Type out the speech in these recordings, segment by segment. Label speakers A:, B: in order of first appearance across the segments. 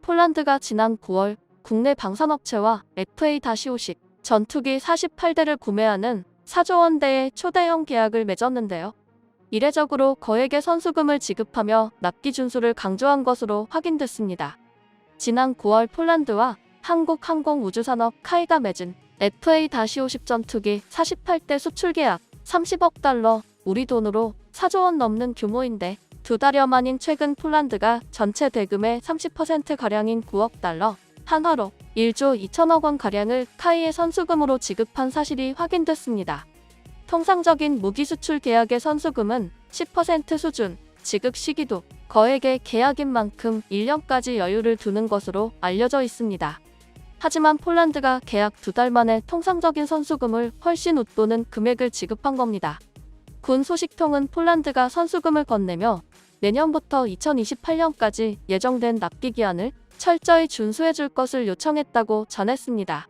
A: 폴란드가 지난 9월 국내 방산업체와 FA-50 전투기 48대를 구매하는 4조 원대의 초대형 계약을 맺었는데요. 이례적으로 거액의 선수금을 지급하며 납기 준수를 강조한 것으로 확인됐습니다. 지난 9월 폴란드와 한국항공우주산업 카이가 맺은 FA-50 전투기 48대 수출 계약 30억 달러, 우리 돈으로 4조 원 넘는 규모인데 2달여 만인 최근 폴란드가 전체 대금의 30%가량인 9억 달러, 한화로 1조 2천억 원가량을 카이의 선수금으로 지급한 사실이 확인됐습니다. 통상적인 무기 수출 계약의 선수금은 10% 수준, 지급 시기도 거액의 계약인 만큼 1년까지 여유를 두는 것으로 알려져 있습니다. 하지만 폴란드가 계약 2달 만에 통상적인 선수금을 훨씬 웃도는 금액을 지급한 겁니다. 군 소식통은 폴란드가 선수금을 건네며 내년부터 2028년까지 예정된 납기 기한을 철저히 준수해 줄 것을 요청했다고 전했습니다.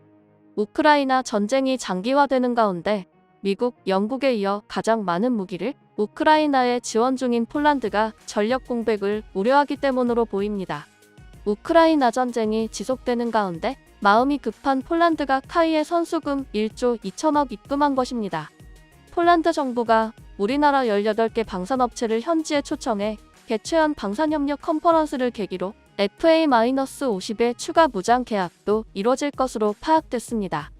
A: 우크라이나 전쟁이 장기화되는 가운데 미국, 영국에 이어 가장 많은 무기를 우크라이나에 지원 중인 폴란드가 전력 공백을 우려하기 때문으로 보입니다. 우크라이나 전쟁이 지속되는 가운데 마음이 급한 폴란드가 카이의 선수금 1조 2천억 입금한 것입니다. 폴란드 정부가 우리나라 18개 방산업체를 현지에 초청해 개최한 방산협력 컨퍼런스를 계기로 FA-50의 추가 무장 계약도 이뤄질 것으로 파악됐습니다.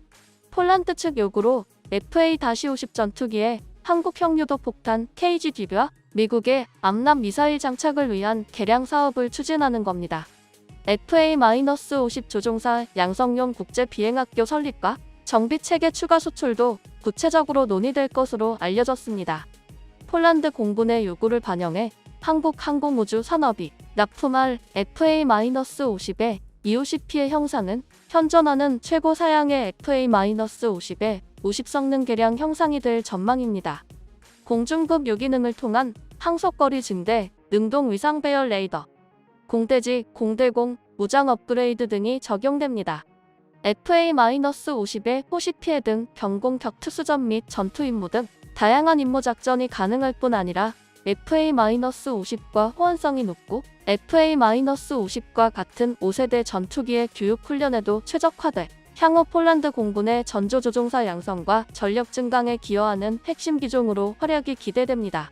A: 폴란드 측 요구로 FA-50 전투기에 한국형 유도 폭탄 KG-DB와 미국의 암람 미사일 장착을 위한 개량 사업을 추진하는 겁니다. FA-50 조종사 양성용 국제비행학교 설립과 정비체계 추가 수출도 구체적으로 논의될 것으로 알려졌습니다. 폴란드 공군의 요구를 반영해 한국항공우주산업이 납품할 FA-50의 EOCP의 형상은 현존하는 최고 사양의 FA-50의 50성능 개량 형상이 될 전망입니다. 공중급 요기능을 통한 항속거리 증대, 능동 위상 배열 레이더, 공대지, 공대공, 무장 업그레이드 등이 적용됩니다. FA-50의 호시 피해 등 경공 격투수전 및 전투 임무 등 다양한 임무 작전이 가능할 뿐 아니라 FA-50과 호환성이 높고 FA-50과 같은 5세대 전투기의 교육 훈련에도 최적화돼 향후 폴란드 공군의 전조조종사 양성과 전력 증강에 기여하는 핵심 기종으로 활약이 기대됩니다.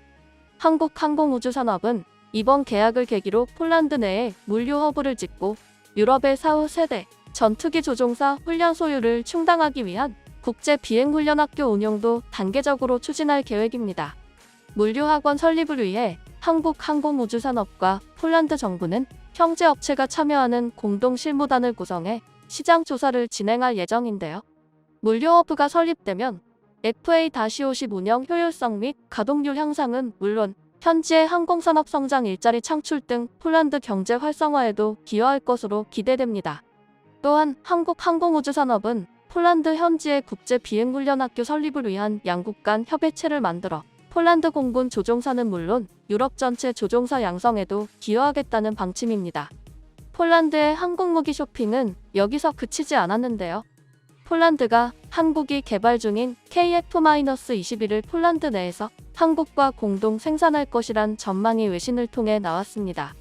A: 한국항공우주산업은 이번 계약을 계기로 폴란드 내에 물류 허브를 짓고 유럽의 사후 세대 전투기 조종사 훈련 소유를 충당하기 위한 국제 비행훈련학교 운영도 단계적으로 추진할 계획입니다. 물류학원 설립을 위해 한국항공우주산업과 폴란드 정부는 형제업체가 참여하는 공동실무단을 구성해 시장 조사를 진행할 예정인데요. 물류허브가 설립되면 FA-50 운영 효율성 및 가동률 향상은 물론 현지의 항공산업 성장 일자리 창출 등 폴란드 경제 활성화에도 기여할 것으로 기대됩니다. 또한 한국항공우주산업은 폴란드 현지의 국제 비행훈련학교 설립을 위한 양국 간 협의체를 만들어 폴란드 공군 조종사는 물론 유럽 전체 조종사 양성에도 기여하겠다는 방침입니다. 폴란드의 한국무기 쇼핑은 여기서 그치지 않았는데요. 폴란드가 한국이 개발 중인 KF-21을 폴란드 내에서 한국과 공동 생산할 것이란 전망이 외신을 통해 나왔습니다.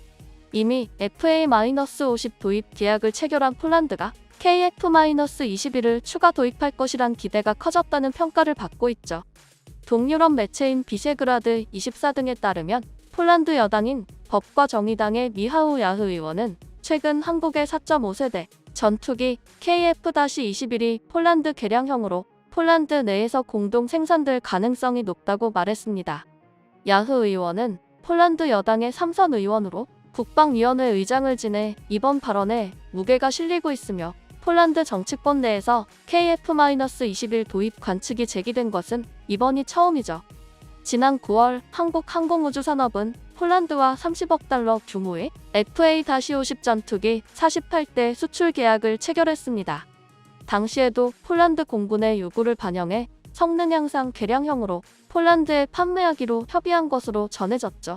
A: 이미 FA-50 도입 계약을 체결한 폴란드가 KF-21을 추가 도입할 것이란 기대가 커졌다는 평가를 받고 있죠. 동유럽 매체인 비셰그라드 24 등에 따르면 폴란드 여당인 법과 정의당의 미하우 야흐 의원은 최근 한국의 4.5세대 전투기 KF-21이 폴란드 개량형으로 폴란드 내에서 공동 생산될 가능성이 높다고 말했습니다. 야흐 의원은 폴란드 여당의 3선 의원으로 국방위원회 의장을 지내 이번 발언에 무게가 실리고 있으며 폴란드 정치권 내에서 KF-21 도입 관측이 제기된 것은 이번이 처음이죠. 지난 9월 한국항공우주산업은 폴란드와 30억 달러 규모의 FA-50 전투기 48대 수출 계약을 체결했습니다. 당시에도 폴란드 공군의 요구를 반영해 성능 향상 개량형으로 폴란드에 판매하기로 협의한 것으로 전해졌죠.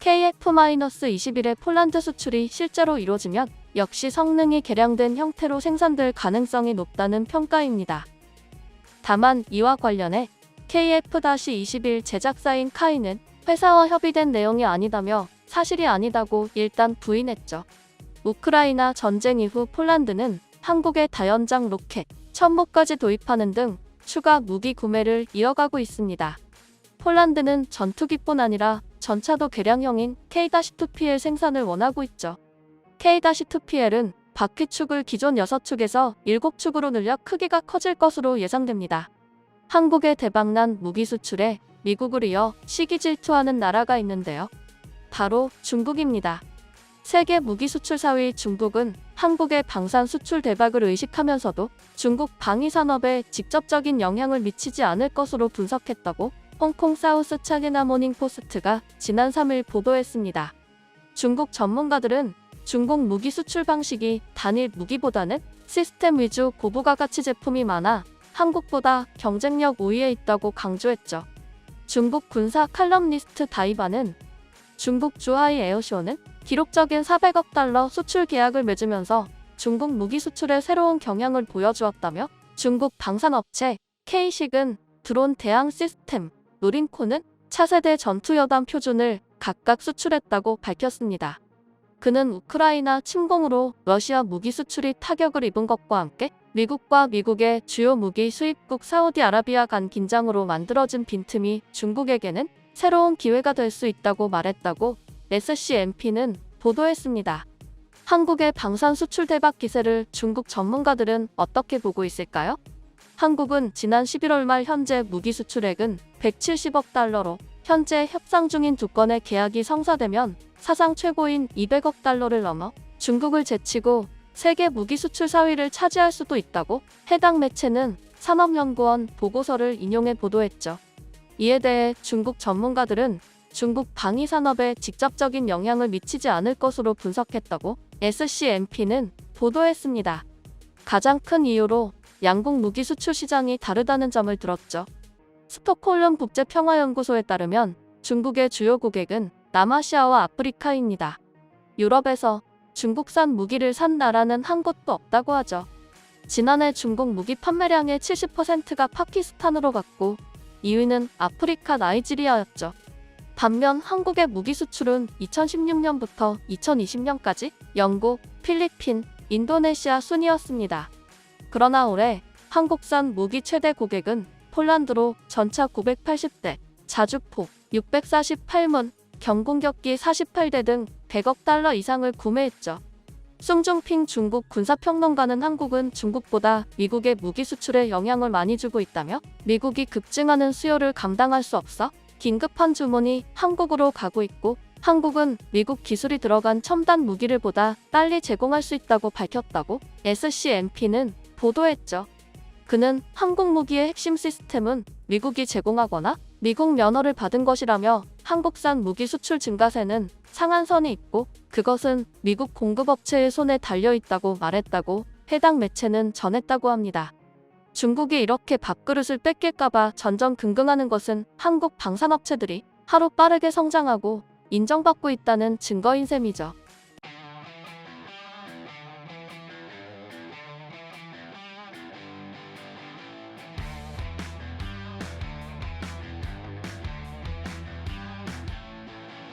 A: KF-21의 폴란드 수출이 실제로 이루어지면 역시 성능이 개량된 형태로 생산될 가능성이 높다는 평가입니다. 다만 이와 관련해 KF-21 제작사인 카이는 회사와 협의된 내용이 아니다며 사실이 아니다고 일단 부인했죠. 우크라이나 전쟁 이후 폴란드는 한국의 다연장 로켓, 천모까지 도입하는 등 추가 무기 구매를 이어가고 있습니다. 폴란드는 전투기뿐 아니라 전차도 개량형인 K-2PL 생산을 원하고 있죠. K-2PL은 바퀴축을 기존 6축에서 7축으로 늘려 크기가 커질 것으로 예상됩니다. 한국의 대박난 무기 수출에 미국을 이어 시기 질투하는 나라가 있는데요. 바로 중국입니다. 세계 무기 수출 4위 중국은 한국의 방산 수출 대박을 의식하면서도 중국 방위 산업에 직접적인 영향을 미치지 않을 것으로 분석했다고 홍콩 사우스 차이나 모닝 포스트가 지난 3일 보도했습니다. 중국 전문가들은 중국 무기 수출 방식이 단일 무기보다는 시스템 위주 고부가 가치 제품이 많아 한국보다 경쟁력 우위에 있다고 강조했죠. 중국 군사 칼럼니스트 다이바는 중국 주하이 에어쇼는 기록적인 400억 달러 수출 계약을 맺으면서 중국 무기 수출에 새로운 경향을 보여주었다며 중국 방산업체 K식은 드론 대항 시스템, 노린코는 차세대 전투여단 표준을 각각 수출했다고 밝혔습니다. 그는 우크라이나 침공으로 러시아 무기 수출이 타격을 입은 것과 함께 미국과 미국의 주요 무기 수입국 사우디아라비아 간 긴장으로 만들어진 빈틈이 중국에게는 새로운 기회가 될 수 있다고 말했다고 SCMP는 보도했습니다. 한국의 방산 수출 대박 기세를 중국 전문가들은 어떻게 보고 있을까요? 한국은 지난 11월 말 현재 무기 수출액은 170억 달러로 현재 협상 중인 2건의 계약이 성사되면 사상 최고인 200억 달러를 넘어 중국을 제치고 세계 무기 수출 4위를 차지할 수도 있다고 해당 매체는 산업연구원 보고서를 인용해 보도했죠. 이에 대해 중국 전문가들은 중국 방위 산업에 직접적인 영향을 미치지 않을 것으로 분석했다고 SCMP는 보도했습니다. 가장 큰 이유로 양국 무기 수출 시장이 다르다는 점을 들었죠. 스톡홀름 국제평화연구소에 따르면 중국의 주요 고객은 남아시아와 아프리카입니다. 유럽에서 중국산 무기를 산 나라는 한 곳도 없다고 하죠. 지난해 중국 무기 판매량의 70%가 파키스탄으로 갔고 2위는 아프리카 나이지리아였죠. 반면 한국의 무기 수출은 2016년부터 2020년까지 영국, 필리핀, 인도네시아 순이었습니다. 그러나 올해 한국산 무기 최대 고객은 폴란드로 전차 980대, 자주포 648문, 경공격기 48대 등 100억 달러 이상을 구매했죠. 숭중핑 중국 군사평론가는 한국은 중국보다 미국의 무기 수출에 영향을 많이 주고 있다며 미국이 급증하는 수요를 감당할 수 없어 긴급한 주문이 한국으로 가고 있고 한국은 미국 기술이 들어간 첨단 무기를 보다 빨리 제공할 수 있다고 밝혔다고 SCMP는 보도했죠. 그는 한국 무기의 핵심 시스템은 미국이 제공하거나 미국 면허를 받은 것이라며 한국산 무기 수출 증가세는 상한선이 있고 그것은 미국 공급업체의 손에 달려있다고 말했다고 해당 매체는 전했다고 합니다. 중국이 이렇게 밥그릇을 뺏길까봐 전전긍긍하는 것은 한국 방산업체들이 하루 빠르게 성장하고 인정받고 있다는 증거인 셈이죠.